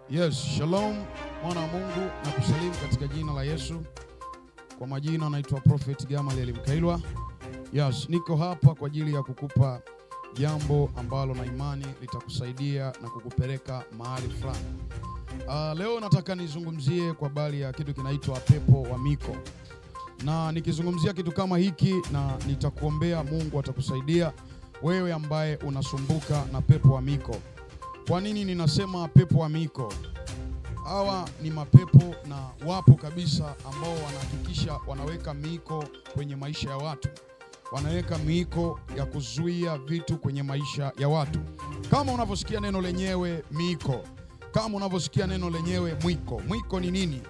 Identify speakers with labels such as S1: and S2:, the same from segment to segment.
S1: Yes, shalom mwana wa Mungu na kusalimu katika jina la Yesu. Kwa majina naitwa Prophet Gamaliel Mkailwa. Yes, niko hapa kwa ajili ya kukupa jambo ambalo na imani litakusaidia na kukupeleka mahali fulani. Leo nataka nizungumzie kwa habari ya kitu kinaitwa pepo wa miko. Na nikizungumzia kitu kama hiki na nitakuombea Mungu atakusaidia wewe ambaye unasumbuka na pepo wa miko. Kwa nini ninasema pepo wa miko? Hawa ni mapepo na wapo kabisa ambao wanahakikisha wanaweka miko kwenye maisha ya watu. Wanaweka miko ya kuzuia vitu kwenye maisha ya watu. Kama unavyosikia neno lenyewe miko, kama unavyosikia neno lenyewe mwiko. Mwiko ni nini?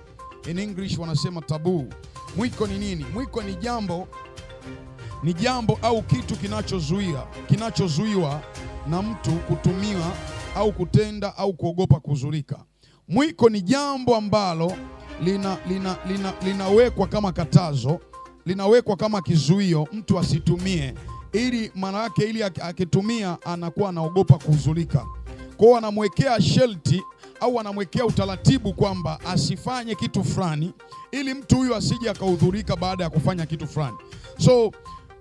S1: In English wanasema taboo. Mwiko ni nini? Mwiko ni jambo au kitu kinachozuiwa na mtu kutumiwa au kutenda au kuogopa kuzurika. Mwiko ni jambo ambalo linawekwa kama katazo, linawekwa kama kizuio mtu asitumie, ili maana yake ili akitumia anakuwa anaogopa kuzurika. Kwa hiyo anamwekea shelti au anamwekea utaratibu kwamba asifanye kitu fulani ili mtu huyu asije akahudhurika baada ya kufanya kitu fulani. So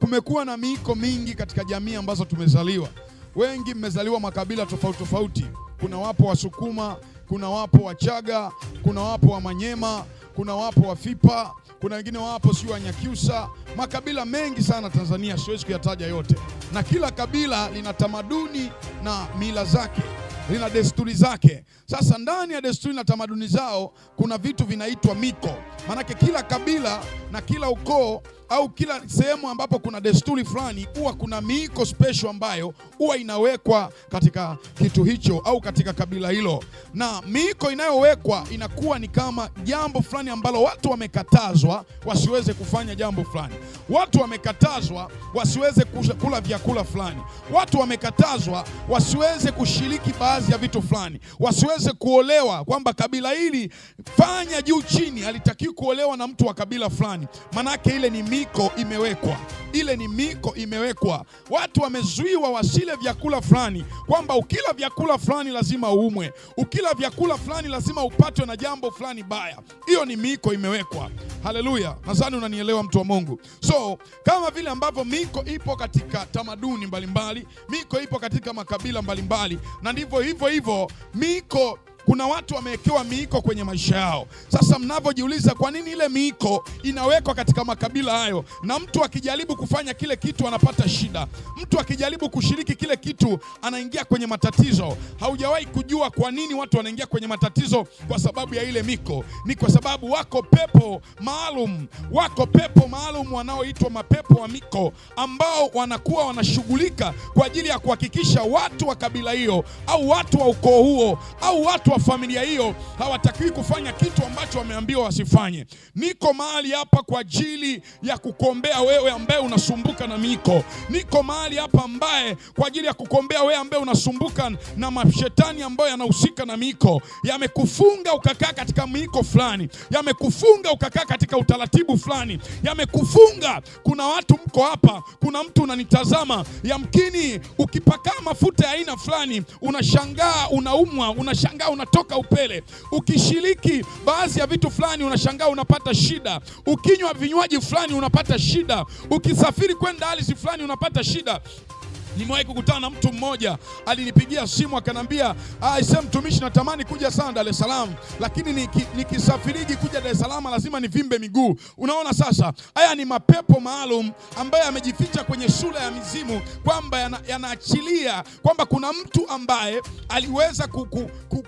S1: kumekuwa na miiko mingi katika jamii ambazo tumezaliwa. Wengi mmezaliwa makabila tofauti tofauti. Kuna wapo Wasukuma, kuna wapo Wachaga, kuna wapo wa Manyema, kuna wapo wa Fipa, kuna wengine wapo si wa Nyakyusa. Makabila mengi sana Tanzania, siwezi kuyataja yote. Na kila kabila lina tamaduni na mila zake, lina desturi zake. Sasa ndani ya desturi na tamaduni zao kuna vitu vinaitwa miko. Manake kila kabila na kila ukoo au kila sehemu ambapo kuna desturi fulani huwa kuna miiko special ambayo huwa inawekwa katika kitu hicho au katika kabila hilo. Na miiko inayowekwa inakuwa ni kama jambo fulani ambalo watu wamekatazwa wasiweze kufanya jambo fulani. Watu wamekatazwa wasiweze kula vyakula fulani. Watu wamekatazwa wasiweze kushiriki baadhi ya vitu fulani. Wasiweze kuolewa, kwamba kabila hili fanya juu chini, halitakiwi kuolewa na mtu wa kabila fulani. Manake ile ni miko imewekwa. Ile ni miko imewekwa. Watu wamezuiwa wasile vyakula fulani, kwamba ukila vyakula fulani lazima uumwe. Ukila vyakula fulani lazima upatwe na jambo fulani baya. Hiyo ni miko imewekwa. Haleluya. Nadhani unanielewa mtu wa Mungu. So, kama vile ambavyo miko ipo katika tamaduni mbalimbali, miko ipo katika makabila mbalimbali, na ndivyo hivyo miko kuna watu wamewekewa miiko kwenye maisha yao. Sasa mnavyojiuliza kwa nini ile miiko inawekwa katika makabila hayo, na mtu akijaribu kufanya kile kitu anapata shida, mtu akijaribu kushiriki kile kitu anaingia kwenye matatizo. Haujawahi kujua kwa nini watu wanaingia kwenye matatizo kwa sababu ya ile miko. Ni kwa sababu wako pepo maalum wanaoitwa mapepo wa miko, ambao wanakuwa wanashughulika kwa ajili ya kuhakikisha watu wa kabila hiyo au watu wa ukoo huo au watu wa familia hiyo hawatakiwi kufanya kitu ambacho wameambiwa wasifanye. Niko mahali hapa kwa ajili ya kukombea wewe ambaye unasumbuka na miko. Niko mahali hapa ambaye kwa ajili ya kukombea wewe ambaye unasumbuka na mashetani ambayo yanahusika na miko. Yamekufunga ukakaa katika miko fulani, yamekufunga ukakaa katika utaratibu fulani, yamekufunga. Kuna watu mko hapa, kuna mtu unanitazama, yamkini ukipaka mafuta ya aina fulani unashangaa unaumwa, unashangaa unatoka upele. Ukishiriki baadhi ya vitu fulani unashangaa unapata shida. Ukinywa vinywaji fulani unapata shida. Ukisafiri kwenda ardhi fulani unapata shida. Nimewahi kukutana na mtu mmoja alinipigia simu akanambia, "Sasa mtumishi, natamani kuja sana Dar es Salaam, lakini nikisafiriji kuja Dar es Salaam lazima nivimbe miguu." Unaona sasa, haya ni mapepo maalum ambayo yamejificha kwenye sura ya mizimu, kwamba yanaachilia kwamba kuna mtu ambaye aliweza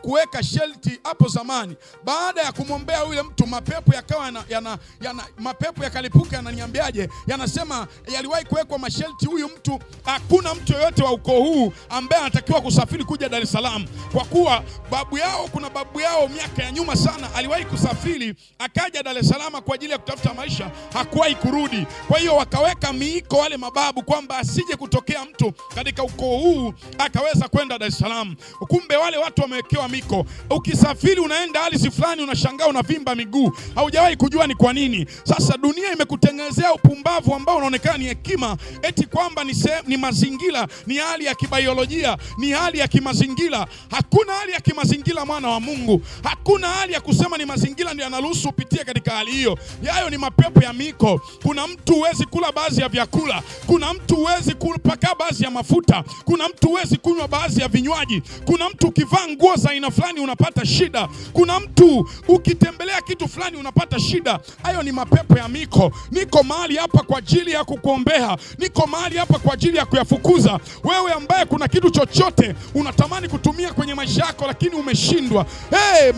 S1: kuweka shelti hapo zamani. Baada ya kumwombea yule mtu, mapepo yakawa mapepo yakalipuka. Yananiambiaje? Yanasema yaliwahi kuwekwa mashelti, huyu mtu hakuna mtu yoyote wa ukoo huu ambaye anatakiwa kusafiri kuja Dar es Salaam, kwa kuwa kuna babu yao miaka ya nyuma sana aliwahi kusafiri akaja Dar es Salaam kwa ajili ya kutafuta maisha, hakuwahi kurudi. Kwa hiyo wakaweka miiko wale mababu kwamba asije kutokea mtu katika ukoo huu akaweza kwenda Dar es Salaam. Kumbe wale watu wamewekewa miko. Ukisafiri unaenda ardhi fulani unashangaa unavimba miguu, haujawahi kujua ni kwa nini. Sasa dunia imekutengenezea upumbavu ambao unaonekana ni hekima, eti kwamba ni mazingira kimazingira, ni hali ya kibiolojia, ni hali ya kimazingira. Hakuna hali ya kimazingira mwana wa Mungu. Hakuna hali ya kusema ni mazingira ndio yanaruhusu upitie katika hali hiyo. Yayo ni mapepo ya miko. Kuna mtu huwezi kula baadhi ya vyakula. Kuna mtu huwezi kupaka baadhi ya mafuta. Kuna mtu huwezi kunywa baadhi ya vinywaji. Kuna mtu ukivaa nguo za aina fulani unapata shida. Kuna mtu ukitembelea kitu fulani unapata shida. Hayo ni mapepo ya miko. Niko mahali hapa kwa ajili ya kukuombea. Niko mahali hapa kwa ajili ya kuyafukuza. Wewe ambaye kuna kitu chochote unatamani kutumia kwenye maisha yako lakini umeshindwa.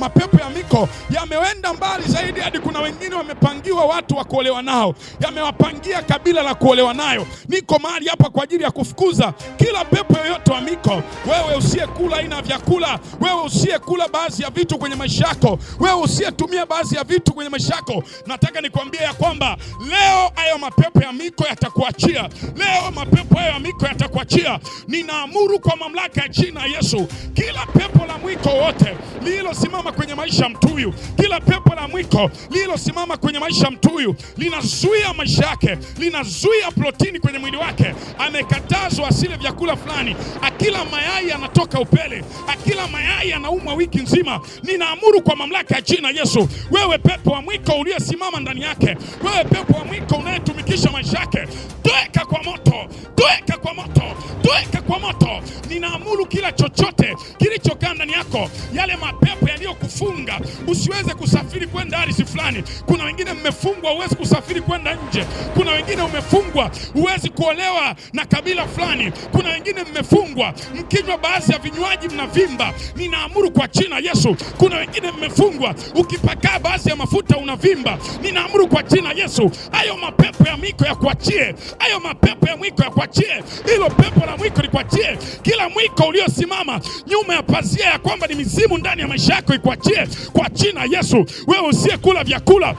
S1: Mapepo ya miko yameenda mbali zaidi hadi kuna wengine wamepangiwa watu wa kuolewa nao. Yamewapangia kabila la kuolewa nayo. Niko mahali hapa kwa ajili ya kufukuza kila pepo yoyote wa miko. Wewe usiyekula aina vyakula, wewe usiyekula baadhi ya vitu kwenye maisha yako, wewe usiyetumia baadhi ya vitu kwenye maisha yako, nataka nikwambie ya kwamba leo hayo mapepo ya miko yatakuachia. Leo mapepo hayo ya miko yatakuachia. Ninaamuru kwa mamlaka ya jina Yesu, kila pepo la mwiko wote lililosimama kwenye maisha ya mtu huyu, kila pepo la mwiko lililosimama kwenye maisha ya mtu huyu, linazuia maisha yake, linazuia protini kwenye mwili wake. Amekatazwa asile vyakula fulani, akila mayai anatoka upele, akila mayai anaumwa wiki nzima. Ninaamuru kwa mamlaka ya jina Yesu, wewe pepo wa mwiko uliyesimama ndani yake, wewe pepo wa mwiko unayetumikisha maisha yake, toeka kwa moto, toeka kwa moto, toeka kwa moto. Ninaamuru kila chochote kilichokaa ndani yako, yale mapepo yaliyokufunga usiweze kusafiri kwenda ardhi fulani. Kuna wengine mmefungwa huwezi kusafiri kwenda nje. Kuna wengine umefungwa huwezi kuolewa na kabila fulani. Kuna wengine mmefungwa mkinywa baadhi ya vinywaji mnavimba. Ninaamuru kwa jina Yesu. Kuna wengine mmefungwa ukipaka baadhi ya mafuta unavimba. Ninaamuru kwa jina Yesu, hayo mapepo ya mwiko ya kuachie. Hayo mapepo ya mwiko ya kuachie. Hilo pepo la mwiko likuachie. Kila mwiko uliosimama nyuma ya pazia ya kwamba ni mizimu ndani ya maisha yako ikuachie kwa jina Yesu. Wewe usiyekula vyakula,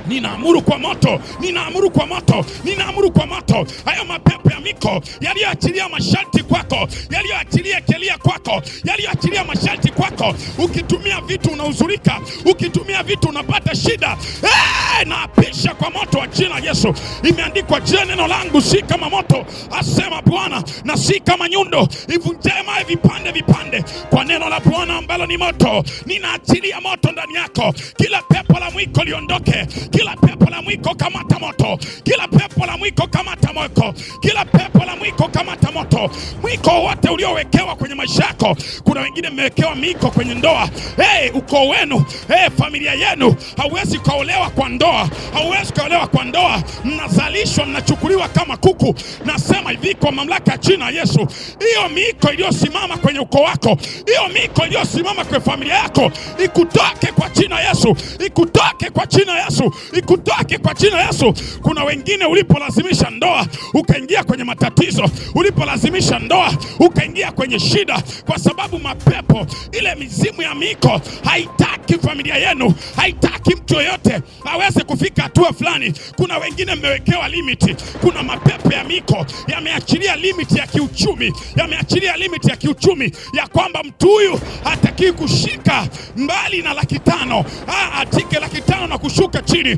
S1: ninaamuru kwa moto, ninaamuru kwa moto, ninaamuru kwa moto. Hayo mapepo ya miko yaliyoachilia masharti kwako, yaliyoachilia kelia kwako, yaliyoachilia masharti kwako, ukitumia vitu unahuzurika, ukitumia vitu unapata shida. Naapisha kwa moto wa jina Yesu. Imeandikwa, je, neno langu si kama moto, asema Bwana, na si kama nyundo ivunjaye mawe vipande vipande. Kwa neno la Bwana ambalo ni moto, ninaachilia moto ndani yako. Kila pepo la mwiko liondoke. Kila pepo la mwiko kamata moto. Kila pepo la mwiko kamata moto. Kila pepo la mwiko kamata moto. Mwiko wote uliowekewa kwenye maisha yako. Kuna wengine mmewekewa miko kwenye ndoa. Ukoo wenu, familia yenu hauwezi kuolewa kwa ndoa. Hauwezi kuolewa kwa ndoa. Mnazalishwa, mnachukuliwa kama kuku. Nasema hivi kwa mamlaka ya jina Yesu, hiyo miko iliyosimama kwenye ukoo wako, hiyo miko iliyosimama kwenye familia yako, ikutoke kwa jina Yesu. Ikutoke kwa jina Yesu. Ikutoke kwa jina Yesu. Kuna wengine ulipolazimisha ndoa ukaingia kwenye matatizo, ulipolazimisha ndoa ukaingia kwenye shida, kwa sababu mapepo, ile mizimu ya miko haitaki familia yenu, haitaki mtu yoyote aweze kufika hatua fulani. Kuna wengine mmewekewa limiti. Kuna mapepo ya miko yameachilia limiti ya kiuchumi, yameachilia limiti ya kiuchumi ya kwamba mtu huyu hataki kushika mbali na 500,000, atike 500,000 na kushuka chini.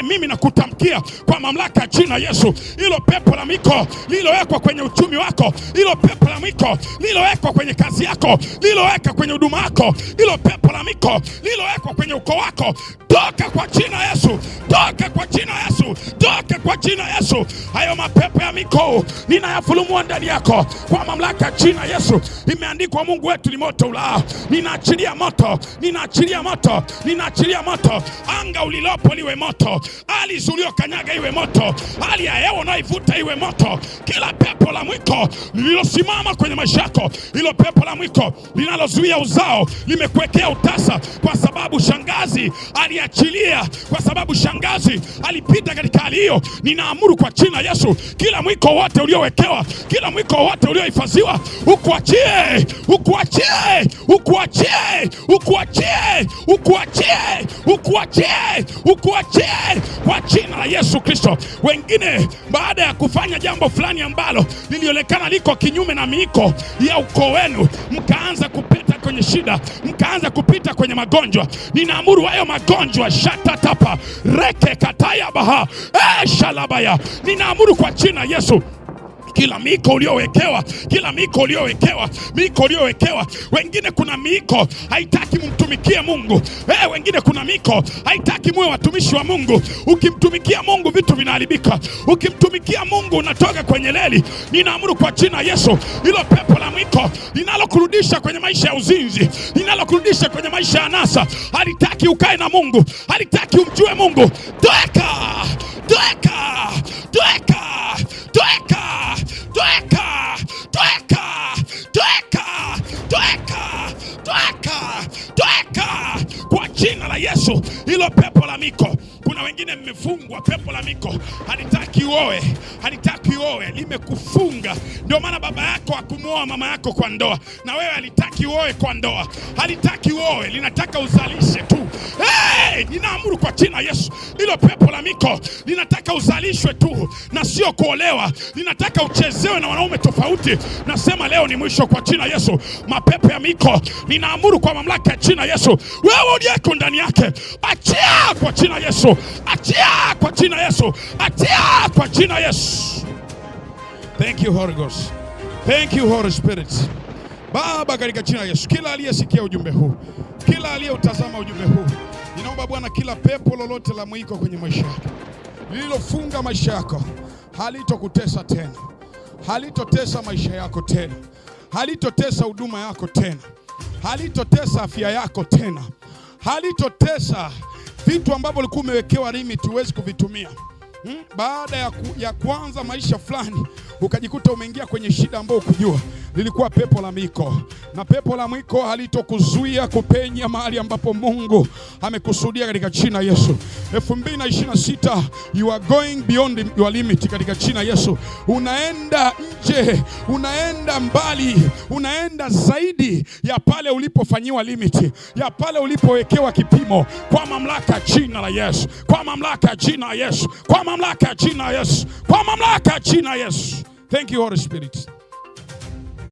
S1: Mimi nakutamkia kwa mamlaka ya jina Yesu, hilo pepo la miko lilowekwa kwenye uchumi wako, hilo pepo la miko lilowekwa kwenye kazi yako, lilowekwa kwenye huduma yako, hilo pepo la miko lilowekwa kwenye ukoo wako, toka kwa jina Yesu, toka kwa jina Yesu, toka kwa jina Yesu. Hayo mapepo ya miko ninayafulumua ndani yako kwa mamlaka ya jina Yesu. Imeandikwa, Mungu wetu ni moto ulao. Ninaachilia moto, ninaachilia moto, ninaachilia moto. Anga ulilopo liwe moto, hali uliokanyaga iwe moto, hali ya hewa unaivuta iwe moto. Kila pepo la mwiko lililosimama kwenye maisha yako, hilo pepo la mwiko linalozuia uzao, limekuwekea utasa kwa sababu shangazi aliachilia, kwa sababu shangazi alipita katika hali hiyo. Ninaamuru kwa jina Yesu, kila mwiko wote uliowekewa, kila mwiko wote uliohifadhiwa, ukuachie, ukuachie, ukuachie, ukuachie, ukuachie, ukuachie, ukuachie kwa jina la Yesu Kristo. Wengine baada ya kufanya jambo fulani ambalo lilionekana liko kinyume na miiko ya ukoo wenu, mkaanza kupita kwenye shida, mkaanza kupita kwenye magonjwa. Ninaamuru hayo magonjwa shatatapa reke kataya baha shalabaya. Ninaamuru kwa jina Yesu, Kila miko uliowekewa, kila miko uliowekewa, miko uliowekewa. Wengine kuna miko haitaki mumtumikie Mungu. Wengine kuna miko haitaki muwe watumishi wa Mungu. Ukimtumikia Mungu vitu vinaharibika. Ukimtumikia Mungu unatoka kwenye leli. Ninaamuru kwa jina Yesu, hilo pepo la miko linalokurudisha kwenye maisha ya uzinzi, linalokurudisha kwenye maisha ya anasa, halitaki ukae na Mungu, halitaki umjue Mungu. Toeka! Toeka! Toeka! Toeka! Toeka! Toeka! Toeka! Toeka! Toeka! Toeka! Kwa jina la Yesu, hilo pepo la miko. Kuna wengine mmefungwa, pepo la miko halitaki uoe, halitaki uoe, limekufunga. Ndio maana baba yako hakumuoa mama yako kwa ndoa, na wewe halitaki uoe kwa ndoa, halitaki uoe, linataka uzalishe tu. Ninaamuru kwa jina Yesu, hilo pepo la miko linataka uzalishwe tu na sio kuolewa, linataka uchezewe na wanaume tofauti. Nasema leo ni mwisho kwa jina Yesu. Mapepo ya miko ninaamuru kwa mamlaka ya jina Yesu, wewe uliyeko ndani yake, achia kwa jina Yesu, achia kwa jina Yesu, achia kwa jina Yesu. Thank you Holy Ghost, thank you Holy Spirit. Baba, katika jina Yesu, kila aliyesikia ujumbe huu, kila aliyeutazama ujumbe huu, ninaomba Bwana, kila pepo lolote la mwiko kwenye maisha yako lililofunga maisha yako halitokutesa tena, halitotesa maisha yako tena, halitotesa huduma yako tena, halitotesa afya yako tena, halitotesa vitu ambavyo ulikuwa umewekewa limit huwezi kuvitumia. Baada ya kuanza maisha fulani ukajikuta umeingia kwenye shida ambayo ukujua, lilikuwa pepo la miko. Na pepo la miko halitokuzuia kupenya mahali ambapo Mungu amekusudia katika jina Yesu. 2026 you are going beyond your limit katika jina Yesu. Unaenda nje, unaenda mbali, unaenda zaidi ya pale ulipofanyiwa limit, ya pale ulipowekewa kipimo, kwa mamlaka jina la Yesu, kwa mamlaka jina Yesu, kwa mamlaka jina Yesu, kwa mamlaka jina Yesu. Thank you Holy Spirit.